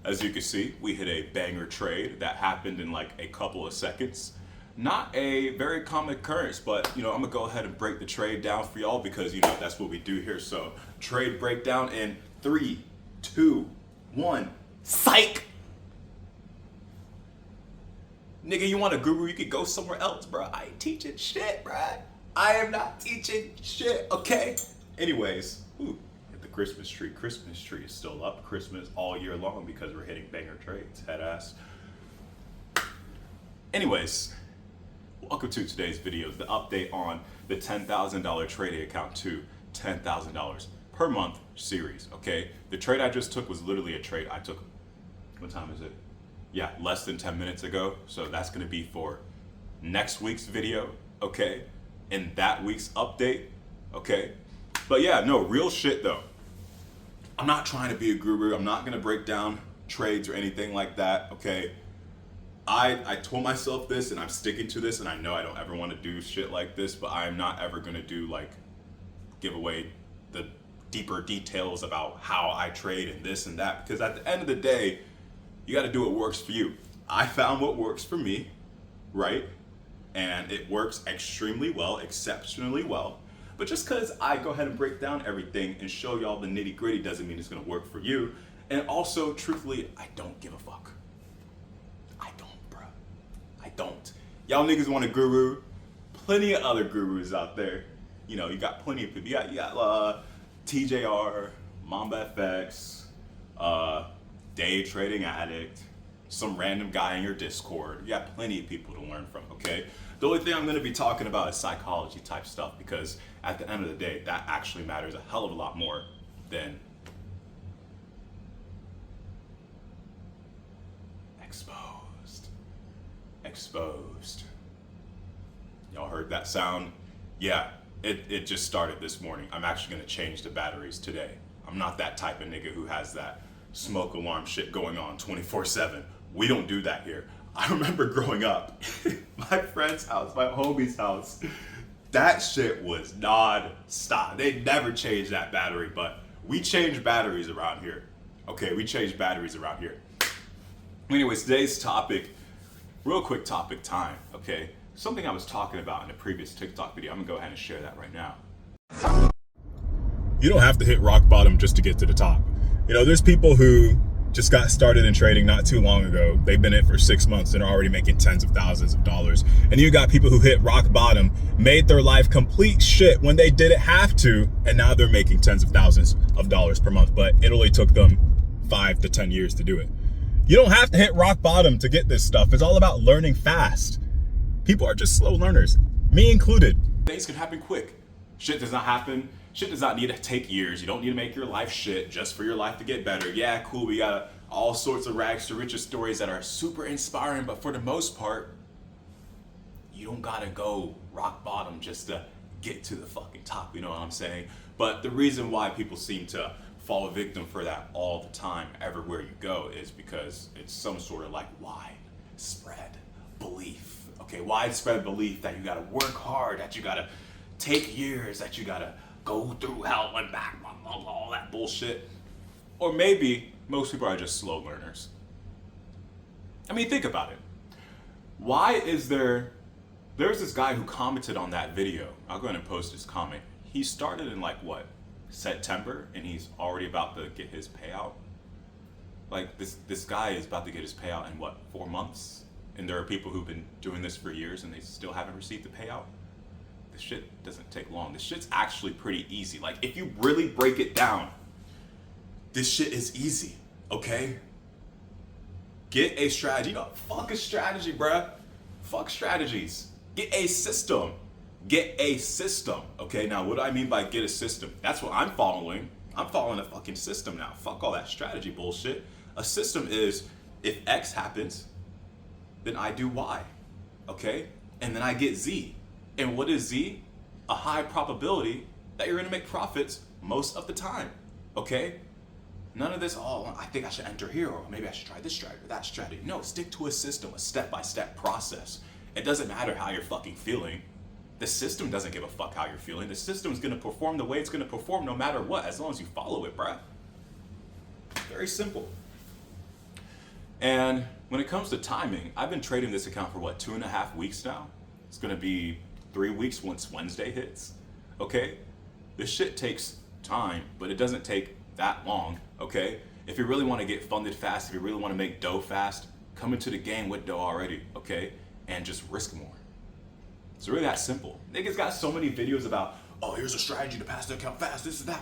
As you can see, we hit a banger trade that happened in like a couple of seconds. Not a very common occurrence, but I'm gonna go ahead and break the trade down for y'all because that's what we do here. So trade breakdown in 3, 2, 1. Psych! Nigga, you want a guru, you could go somewhere else, bro. I ain't teaching shit, bro. I am not teaching shit, okay? Anyways, hit the Christmas tree. Christmas tree is still up. Christmas all year long because we're hitting banger trades. Head ass. Anyways, welcome to today's video. The update on the $10,000 trading account to $10,000 per month series, okay? The trade I just took was literally a trade I took, what time is it? Yeah, less than 10 minutes ago. So that's gonna be for next week's video, okay? And that week's update, okay? But yeah, no, real shit though. I'm not trying to be a guru. I'm not gonna break down trades or anything like that, okay? I told myself this and I'm sticking to this, and I know I don't ever wanna do shit like this, but I am not ever gonna give away the deeper details about how I trade and this and that, because at the end of the day, you got to do what works for you. I found what works for me, right? And it works extremely well, exceptionally well. But just because I go ahead and break down everything and show y'all the nitty gritty doesn't mean it's going to work for you. And also, truthfully, I don't give a fuck. I don't, bro. I don't. Y'all niggas want a guru. Plenty of other gurus out there. You got plenty of people. You got TJR, Mamba FX, Day Trading Addict, some random guy in your Discord. You got plenty of people to learn from, okay? The only thing I'm going to be talking about is psychology type stuff, because at the end of the day, that actually matters a hell of a lot more than exposed. Exposed. Y'all heard that sound? Yeah, it just started this morning. I'm actually going to change the batteries today. I'm not that type of nigga who has that smoke alarm shit going on 24/7. We don't do that here. I remember growing up, my friend's house, my homie's house, that shit was non-stop. They never changed that battery, but we change batteries around here. Okay, we change batteries around here. Anyways, today's topic, real quick topic time, okay? Something I was talking about in a previous TikTok video. I'm gonna go ahead and share that right now. You don't have to hit rock bottom just to get to the top. There's people who just got started in trading not too long ago. They've been in it for 6 months and are already making tens of thousands of dollars. And you got people who hit rock bottom, made their life complete shit when they didn't have to, and now they're making tens of thousands of dollars per month. But it only took them 5 to 10 years to do it. You don't have to hit rock bottom to get this stuff. It's all about learning fast. People are just slow learners, me included. Things can happen quick. Shit does not need to take years. You don't need to make your life shit just for your life to get better. Yeah, cool, we got all sorts of rags to riches stories that are super inspiring, but for the most part, you don't gotta go rock bottom just to get to the fucking top, you know what I'm saying? But the reason why people seem to fall victim for that all the time, everywhere you go, is because it's some sort of widespread belief. Okay, widespread belief that you gotta work hard, that you gotta take years, that you gotta go through hell and back, all that bullshit. Or maybe most people are just slow learners. I mean, think about it. Why is there's this guy who commented on that video. I'll go ahead and post his comment. He started in September, and he's already about to get his payout. This guy is about to get his payout in 4 months? And there are people who've been doing this for years and they still haven't received the payout. This shit doesn't take long. This shit's actually pretty easy. If you really break it down, this shit is easy, okay? Get a strategy. Fuck a strategy, bruh. Fuck strategies. Get a system. Get a system, okay? Now, what do I mean by get a system? That's what I'm following. I'm following a fucking system now. Fuck all that strategy bullshit. A system is, if X happens, then I do Y, okay? And then I get Z. And what is Z? A high probability that you're gonna make profits most of the time, okay? None of this, I think I should enter here, or maybe I should try this strategy or that strategy. No, stick to a system, a step-by-step process. It doesn't matter how you're fucking feeling. The system doesn't give a fuck how you're feeling. The system's gonna perform the way it's gonna perform no matter what, as long as you follow it, bruh. Very simple. And when it comes to timing, I've been trading this account for what, 2.5 weeks now? It's gonna be 3 weeks once Wednesday hits. Okay? This shit takes time, but it doesn't take that long, okay? If you really want to get funded fast, if you really want to make dough fast, come into the game with dough already, okay? And just risk more. It's really that simple. Niggas got so many videos about, oh, here's a strategy to pass the account fast, this is that.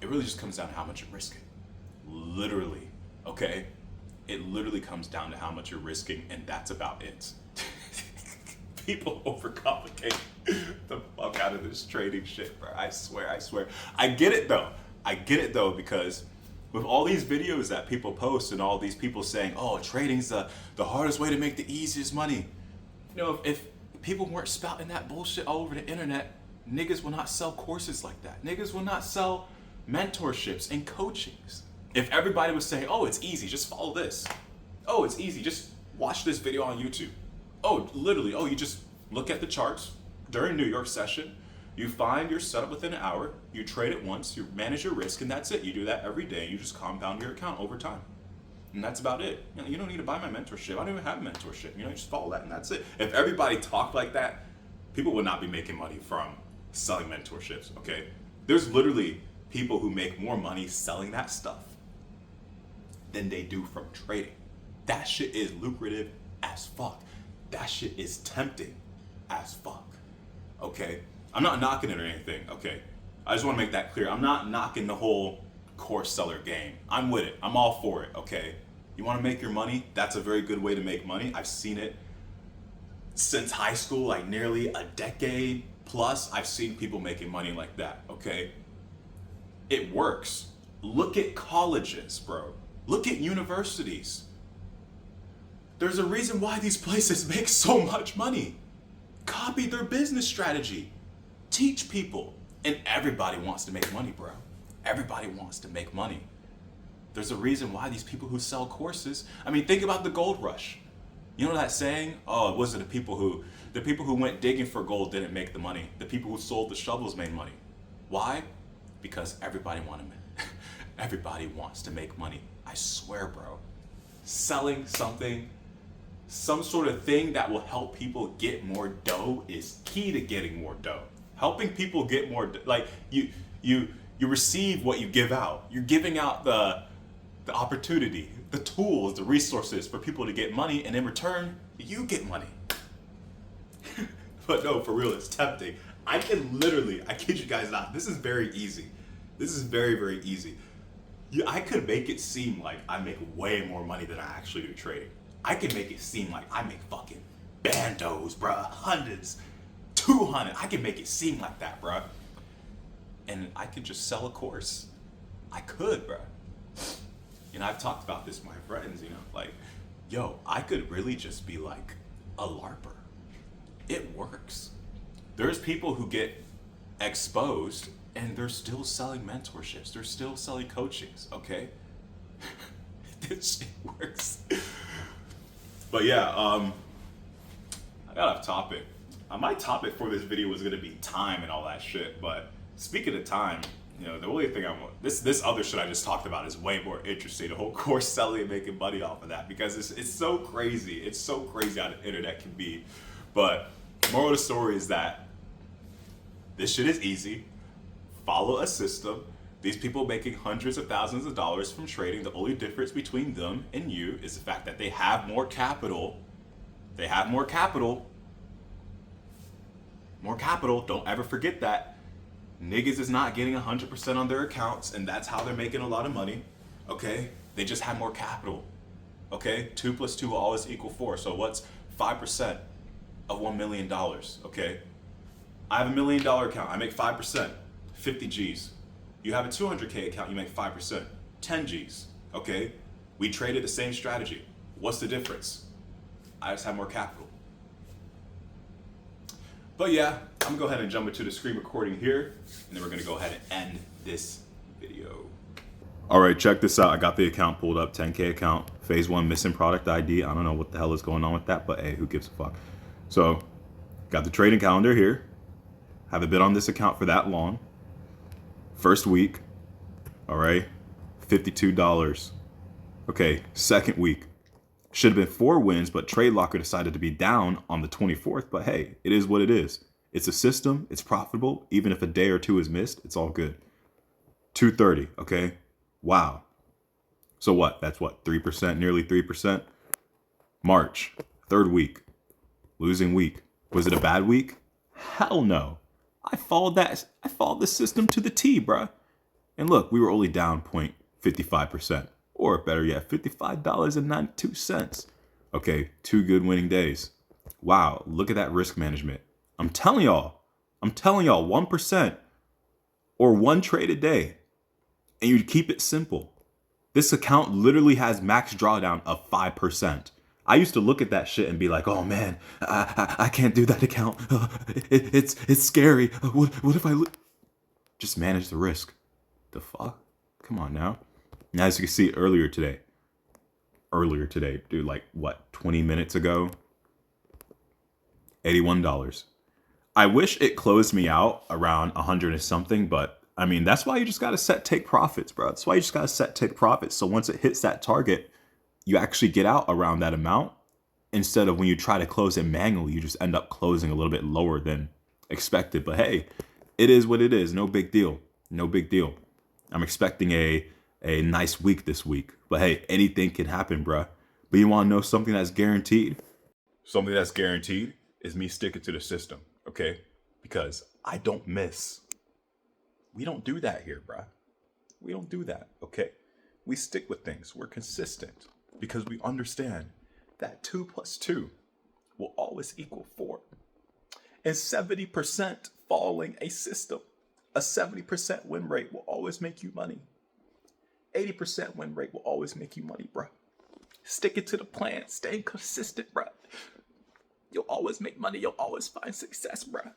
It really just comes down to how much you're risking. Literally, okay? It literally comes down to how much you're risking, and that's about it. People overcomplicate the fuck out of this trading shit, bro. I swear. I get it though, because with all these videos that people post and all these people saying, oh, trading's the hardest way to make the easiest money. You know, if people weren't spouting that bullshit all over the internet, niggas will not sell courses like that. Niggas will not sell mentorships and coachings. If everybody was saying, oh, it's easy, just follow this. Oh, it's easy, just watch this video on YouTube. Oh, literally, you just look at the charts during New York session, you find your setup within an hour, you trade it once, you manage your risk, and that's it. You do that every day, you just compound your account over time. And that's about it. You don't need to buy my mentorship. I don't even have a mentorship. You just follow that and that's it. If everybody talked like that, people would not be making money from selling mentorships, okay? There's literally people who make more money selling that stuff than they do from trading. That shit is lucrative as fuck. That shit is tempting as fuck, okay? I'm not knocking it or anything, okay? I just want to make that clear. I'm not knocking the whole course seller game. I'm with it. I'm all for it, okay? You want to make your money? That's a very good way to make money. I've seen it since high school, like nearly a decade plus. I've seen people making money like that, okay? It works. Look at colleges, bro. Look at universities. There's a reason why these places make so much money. Copy their business strategy. Teach people. And everybody wants to make money, bro. Everybody wants to make money. There's a reason why these people who sell courses, I mean, think about the gold rush. You know that saying? Oh, it wasn't the people who went digging for gold didn't make the money. The people who sold the shovels made money. Why? Because everybody wants to make money. I swear, bro. Selling something, some sort of thing that will help people get more dough is key to getting more dough. Helping people get more, like you receive what you give out. You're giving out the opportunity, the tools, the resources for people to get money, and in return, you get money. But no, for real, it's tempting. I kid you guys not, this is very easy. This is very, very easy. I could make it seem like I make way more money than I actually do trading. I can make it seem like I make fucking bandos, bruh, hundreds, 200. I can make it seem like that, bruh. And I could just sell a course. I could, bruh. I've talked about this with my friends, like, yo, I could really just be like a LARPer. It works. There's people who get exposed and they're still selling mentorships. They're still selling coachings, okay? This shit works. But yeah, I got off topic. My topic for this video was gonna be time and all that shit, but speaking of time, the only thing I want, this other shit I just talked about is way more interesting. The whole course selling and making money off of that, because it's so crazy. It's so crazy how the internet can be. But moral of the story is that this shit is easy. Follow a system. These people making hundreds of thousands of dollars from trading, the only difference between them and you is the fact that they have more capital. They have more capital. More capital, don't ever forget that. Niggas is not getting 100% on their accounts, and that's how they're making a lot of money, okay? They just have more capital, okay? 2 + 2 will always equal 4, so what's 5% of $1 million, okay? I have $1 million account, I make 5%, 50 G's. You have a 200K account, you make 5%, 10 G's, okay? We traded the same strategy. What's the difference? I just have more capital. But yeah, I'm gonna go ahead and jump into the screen recording here, and then we're gonna go ahead and end this video. All right, check this out. I got the account pulled up, 10K account, phase 1 missing product ID. I don't know what the hell is going on with that, but hey, who gives a fuck? So, got the trading calendar here. Haven't been on this account for that long. First week, all right, $52. Okay, second week, Should have been 4 wins, but Trade Locker decided to be down on the 24th. But hey, it is what it is. It's a system. It's profitable. Even if a day or two is missed, it's all good. 230, okay? Wow. So what? That's what, 3%, nearly 3%? March, 3rd week, losing week. Was it a bad week? Hell no. I followed the system to the T, bruh. And look, we were only down 0.55%. Or better yet, $55.92. Okay, 2 good winning days. Wow, look at that risk management. I'm telling y'all, 1% or 1 trade a day. And you keep it simple. This account literally has max drawdown of 5%. I used to look at that shit and be like, oh man, I can't do that account. It's scary. What if I just manage the risk? The fuck? Come on now. And as you can see earlier today, dude, like what, 20 minutes ago, $81. I wish it closed me out around 100 and something, but I mean, that's why you just got to set take profits, bro. That's why you just got to set take profits. So once it hits that target, you actually get out around that amount, instead of when you try to close it manually, you just end up closing a little bit lower than expected. But hey, it is what it is. No big deal. No big deal. I'm expecting a nice week this week. But hey, anything can happen, bruh. But you want to know something that's guaranteed? Something that's guaranteed is me sticking to the system, okay? Because I don't miss. We don't do that here, bruh. We don't do that, okay? We stick with things. We're consistent because we understand that 2 plus 2 will always equal 4. And 70% following a system, a 70% win rate will always make you money. 80% win rate will always make you money, bruh. Stick it to the plan. Stay consistent, bruh. You'll always make money. You'll always find success, bruh.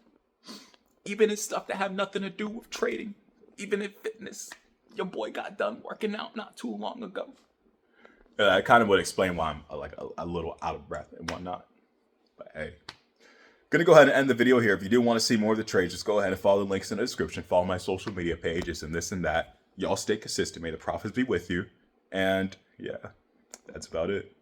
Even in stuff that have nothing to do with trading. Even in fitness. Your boy got done working out not too long ago. I kind of would explain why I'm like a little out of breath and whatnot. But hey. Gonna go ahead and end the video here. If you do want to see more of the trades, just go ahead and follow the links in the description. Follow my social media pages and this and that. Y'all stay consistent. May the profits be with you. And yeah, that's about it.